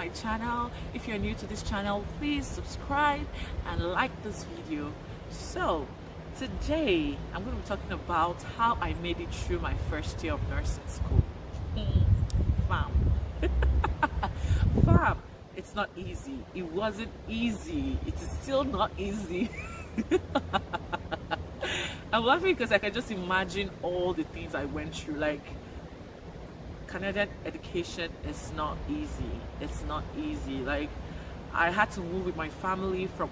my channel. If you're new to this channel, please subscribe and like this video. So today I'm going to be talking about how I made it through my first year of nursing school. Fam. Fam, it's not easy. It wasn't easy. It is still not easy. I'm laughing because I can just imagine all the things I went through. Like, Canadian education is not easy. It's not easy. Like, I had to move with my family from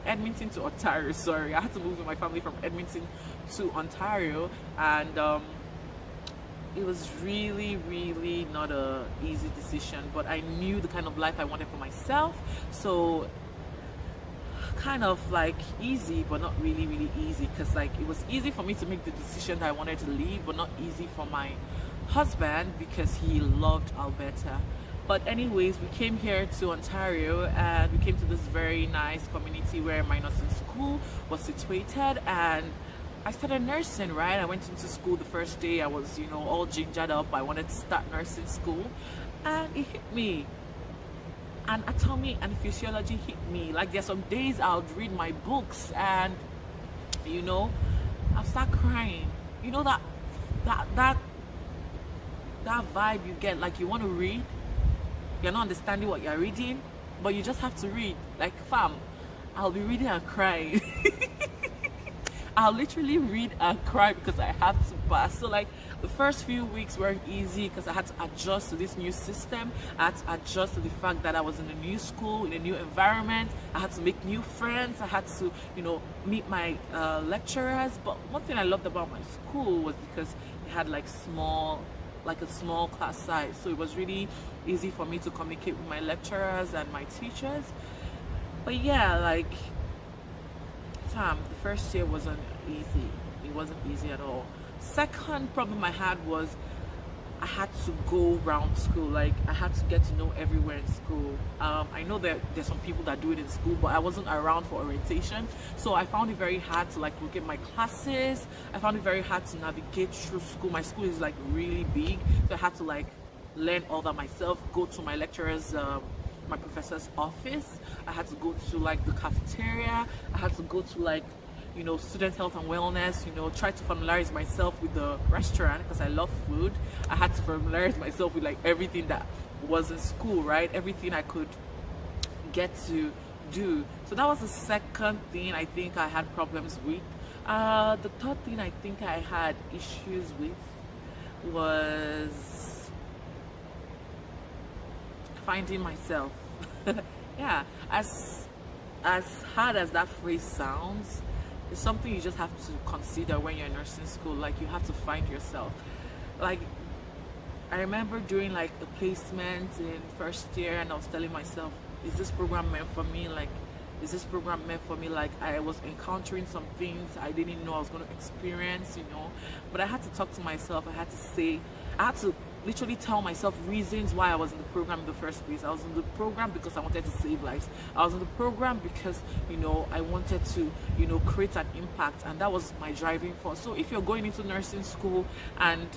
Edmonton to Ontario. Sorry, I had to move with my family from Edmonton to Ontario, and it was really not a easy decision. But I knew the kind of life I wanted for myself, so kind of like easy, but not really easy, because like it was easy for me to make the decision that I wanted to leave, but not easy for my husband because he loved Alberta. But anyways, we came here to Ontario, and we came to this very nice community where my nursing school was situated, and I started nursing, right? I went into school the first day. I was, you know, all gingered up. I wanted to start nursing school, and it hit me. Anatomy and physiology hit me. Like, there's some days I'll read my books and, you know, I'll start crying. You know that vibe you get, like you want to read, you're not understanding what you're reading, but you just have to read. Like, fam, I'll be reading and crying. I'll literally read and cry because I have to pass. So like, the first few weeks weren't easy because I had to adjust to this new system. I had to adjust to the fact that I was in a new school, in a new environment. I had to make new friends. I had to, you know, meet my lecturers. But one thing I loved about my school was because it had like a small class size. So it was really easy for me to communicate with my lecturers and my teachers. But yeah, like, the first year wasn't easy. It wasn't easy at all. Second problem I had was I had to go around school. Like, I had to get to know everywhere in school. I know that there's some people that do it in school, but I wasn't around for orientation, so I found it very hard to like look at my classes. I found it very hard to navigate through school. My school is like really big, so I had to like learn all that myself, go to my lecturers, my professor's office. I had to go to like the cafeteria. I had to go to like, you know, student health and wellness, you know, try to familiarize myself with the restaurant because I love food. I had to familiarize myself with like everything that was in school, right? Everything I could get to do. So that was the second thing I think I had problems with. The third thing I think I had issues with was finding myself. Yeah, as hard as that phrase sounds, it's something you just have to consider when you're in nursing school. Like, you have to find yourself. Like, I remember doing like a placement in first year, and I was telling myself, is this program meant for me? Like, is this program meant for me? Like, I was encountering some things I didn't know I was going to experience, you know. But I had to talk to myself. I had to literally tell myself reasons why I was in the program in the first place. I was in the program because I wanted to save lives. I was in the program because, you know, I wanted to, you know, create an impact, and that was my driving force. So if you're going into nursing school and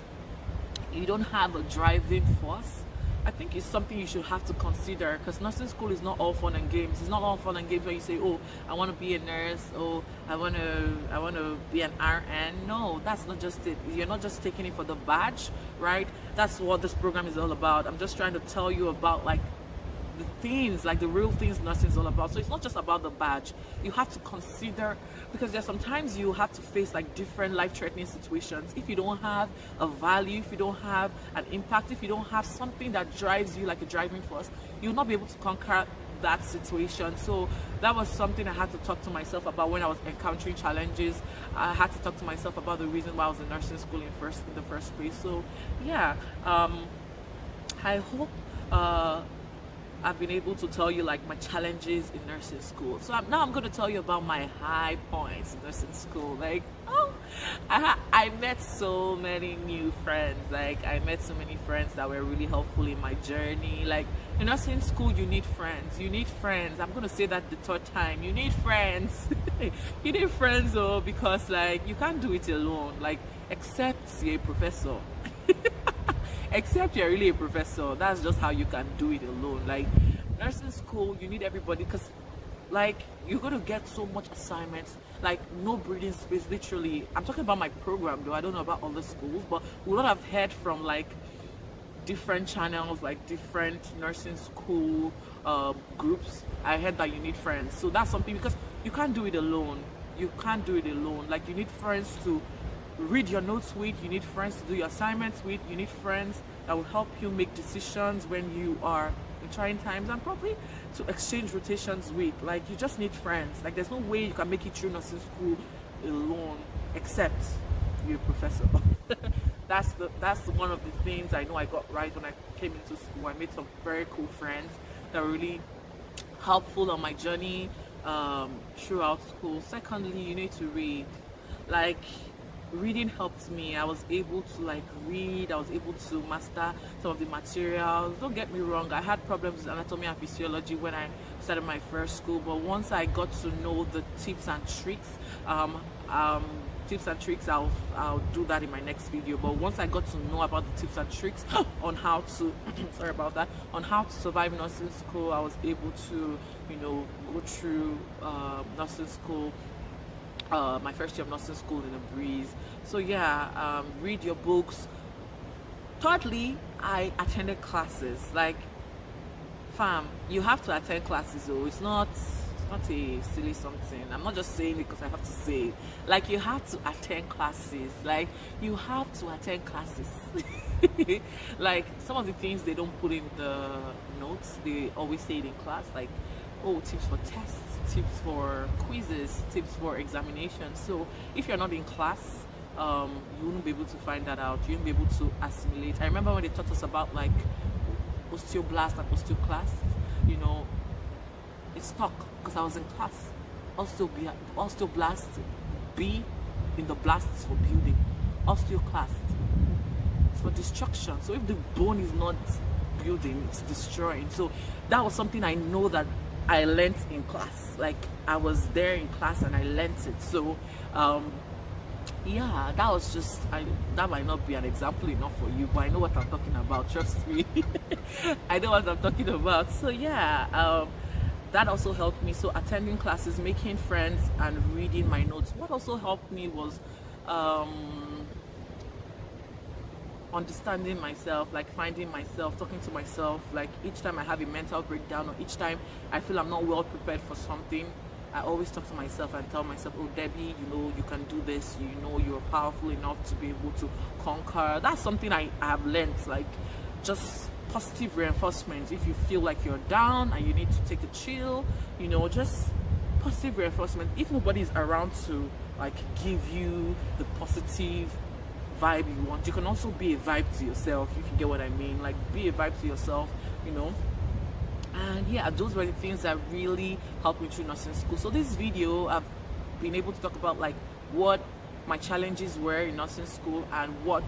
you don't have a driving force, I think it's something you should have to consider, because nursing school is not all fun and games. It's not all fun and games where you say, oh, I want to be a nurse, oh, I want to be an RN. No, that's not just it. You're not just taking it for the badge, right? That's what this program is all about. I'm just trying to tell you about like the things, like the real things nursing is all about. So it's not just about the badge. You have to consider, because there's sometimes you have to face like different life-threatening situations. If you don't have a value, if you don't have an impact, if you don't have something that drives you like a driving force, you'll not be able to conquer that situation. So that was something I had to talk to myself about when I was encountering challenges. I had to talk to myself about the reason why I was in nursing school in the first place. So yeah, I hope I've been able to tell you like my challenges in nursing school. So now I'm going to tell you about my high points in nursing school. Like, oh, I met so many new friends. Like, I met so many friends that were really helpful in my journey. Like, in nursing school, you need friends. You need friends. I'm going to say that the third time. You need friends. You need friends, though, because like you can't do it alone. Like, except you're a professor. except you're really a professor. That's just how you can do it alone. Like nursing school, you need everybody, because like you're going to get so much assignments, like no breathing space, literally. I'm talking about my program though, I don't know about other schools, but we would have heard from like different channels, like different nursing school groups. I heard that you need friends, so that's something, because you can't do it alone. You can't do it alone. Like you need friends to read your notes with, you need friends to do your assignments with, you need friends that will help you make decisions when you are in trying times, and probably to exchange rotations with. Like you just need friends. Like there's no way you can make it through nursing school alone, except you're a professor. that's one of the things I know I got right when I came into school. I made some very cool friends that were really helpful on my journey throughout school. Secondly, you need to read. Like reading helped me. I was able to like read, I was able to master some of the materials. Don't get me wrong, I had problems with anatomy and physiology when I started my first school, but once I got to know the tips and tricks, I'll do that in my next video. But once I got to know about the tips and tricks on how to sorry about that, on how to survive nursing school, I was able to, you know, go through nursing school, my first year of nursing school in a breeze. So yeah, read your books. Thirdly, I attended classes. Like fam, you have to attend classes though. It's not a silly something. I'm not just saying it because I have to say it. Like you have to attend classes. Like you have to attend classes. Like some of the things they don't put in the notes, they always say it in class. Like, oh, tips for tests, tips for quizzes, tips for examinations. So if you're not in class, you wouldn't be able to find that out. You wouldn't be able to assimilate. I remember when they taught us about like osteoblast and osteoclast, you know, it stuck because I was in class. Osteoblast, B in the blast is for building. Osteoclast, it's for destruction. So if the bone is not building, it's destroying. So that was something I know that I learned in class. Like I was there in class and I learned it. So yeah, that was just, that might not be an example enough for you, but I know what I'm talking about, trust me. I know what I'm talking about. So yeah, that also helped me. So attending classes, making friends, and reading my notes. What also helped me was understanding myself, like finding myself, talking to myself. Like each time I have a mental breakdown, or each time I feel I'm not well prepared for something, I always talk to myself and tell myself, oh Debbie, you know you can do this, you know you're powerful enough to be able to conquer. That's something I have learned. Like just positive reinforcement. If you feel like you're down and you need to take a chill, you know, just positive reinforcement. If nobody's around to like give you the positive vibe you want, you can also be a vibe to yourself, if you get what I mean. Like be a vibe to yourself, you know. And yeah, those were the things that really helped me through nursing school. So this video, I've been able to talk about like what my challenges were in nursing school and what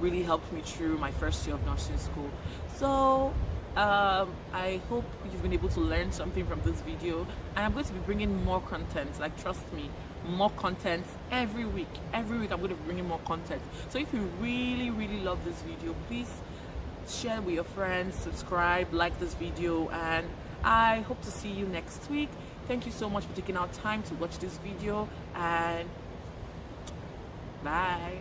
really helped me through my first year of nursing school. So I hope you've been able to learn something from this video, and I'm going to be bringing more content. Like trust me, more content every week. Every week I'm going to be bringing more content. So if you really love this video, please share with your friends, subscribe, like this video, and I hope to see you next week. Thank you so much for taking out time to watch this video, and bye.